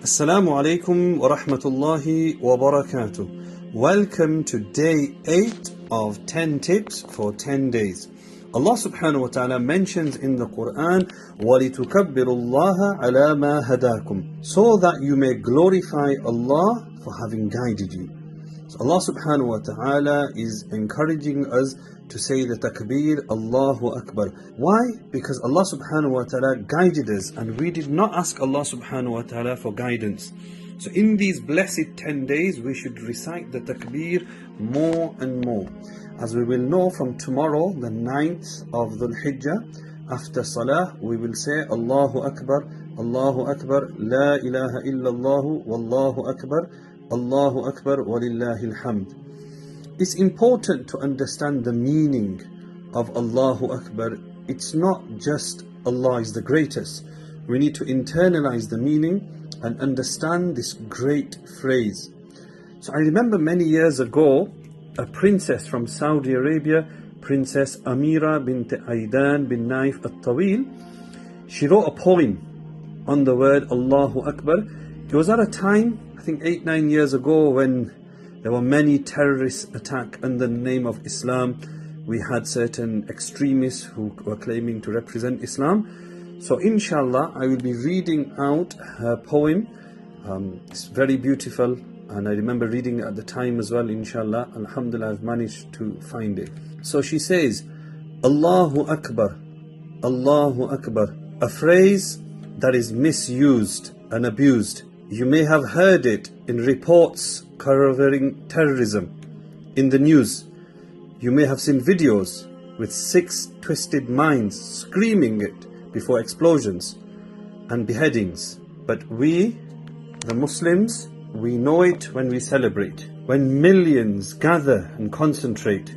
Assalamu alaikum wa rahmatullahi wa barakatuh. Welcome to day 8 of 10 tips for 10 days. Allah subhanahu wa ta'ala mentions in the Quran, وَلِتُكَبِّرُوا اللَّهَ عَلَى مَا هَدَاكُمْ, so that you may glorify Allah for having guided you. So Allah subhanahu wa ta'ala is encouraging us to say the takbir, Allahu Akbar. Why? Because Allah subhanahu wa ta'ala guided us and we did not ask Allah subhanahu wa ta'ala for guidance. So in these blessed 10 days we should recite the takbir more and more. As we will know from tomorrow, the 9th of Dhul Hijjah, after Salah we will say Allahu Akbar, Allahu Akbar, La ilaha illallah, Wallahu Akbar, Allahu Akbar, Walillahil Hamd. It's important to understand the meaning of Allahu Akbar. It's not just Allah is the greatest. We need to internalize the meaning and understand this great phrase. So I remember many years ago, a princess from Saudi Arabia, Princess Amira bint Aidan bin Naif al-Tawil, she wrote a poem on the word Allahu Akbar. It was at a time, I think 8-9 years ago, when there were many terrorist attacks under the name of Islam. We had certain extremists who were claiming to represent Islam. So inshallah, I will be reading out her poem. It's very beautiful, and I remember reading it at the time as well. Inshallah, alhamdulillah, I've managed to find it. So she says, Allahu Akbar, Allahu Akbar, a phrase that is misused and abused. You may have heard it in reports covering terrorism in the news. You may have seen videos with 6 twisted minds screaming it before explosions and beheadings. But we, the Muslims, we know it when we celebrate, when millions gather and concentrate,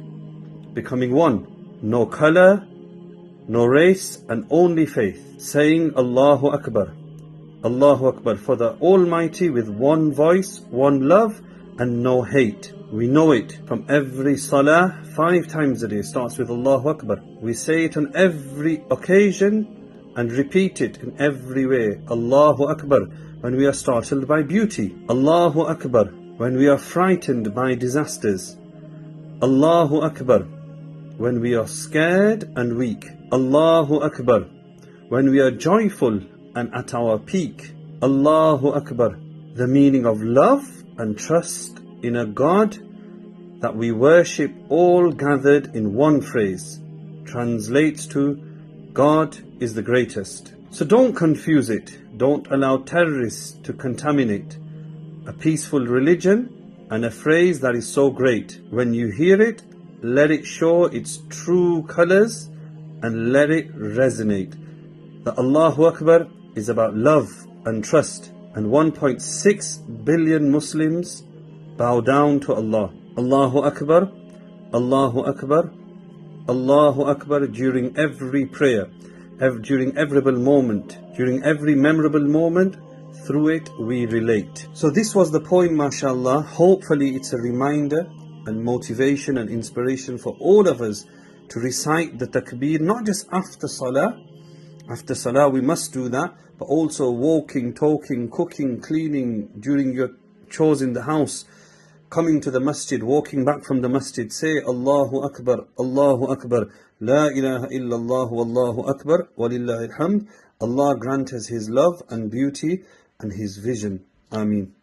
becoming one, no color, no race, and only faith, saying Allahu Akbar, Allahu Akbar, for the Almighty, with one voice, one love, and no hate. We know it from every salah 5 times a day. It starts with Allahu Akbar. We say it on every occasion and repeat it in every way. Allahu Akbar when we are startled by beauty. Allahu Akbar when we are frightened by disasters. Allahu Akbar when we are scared and weak. Allahu Akbar when we are joyful and at our peak. Allahu Akbar, the meaning of love and trust in a God that we worship, all gathered in one phrase, translates to God is the greatest. So don't confuse it. Don't allow terrorists to contaminate a peaceful religion and a phrase that is so great. When you hear it, let it show its true colors and let it resonate. The Allahu Akbar is about love and trust, and 1.6 billion Muslims bow down to Allah. Allahu Akbar, Allahu Akbar, Allahu Akbar during every prayer, during every moment, during every memorable moment. Through it we relate. So this was the poem, mashallah. Hopefully it's a reminder and motivation and inspiration for all of us to recite the takbir, not just after salah. After salah we must do that, but also walking, talking, cooking, cleaning, during your chores in the house, coming to the masjid, walking back from the masjid. Say Allahu Akbar, Allahu Akbar, La ilaha illallah, Wallahu Akbar, Walillahil Hamd. Allah grant us His love and beauty and His vision. Ameen.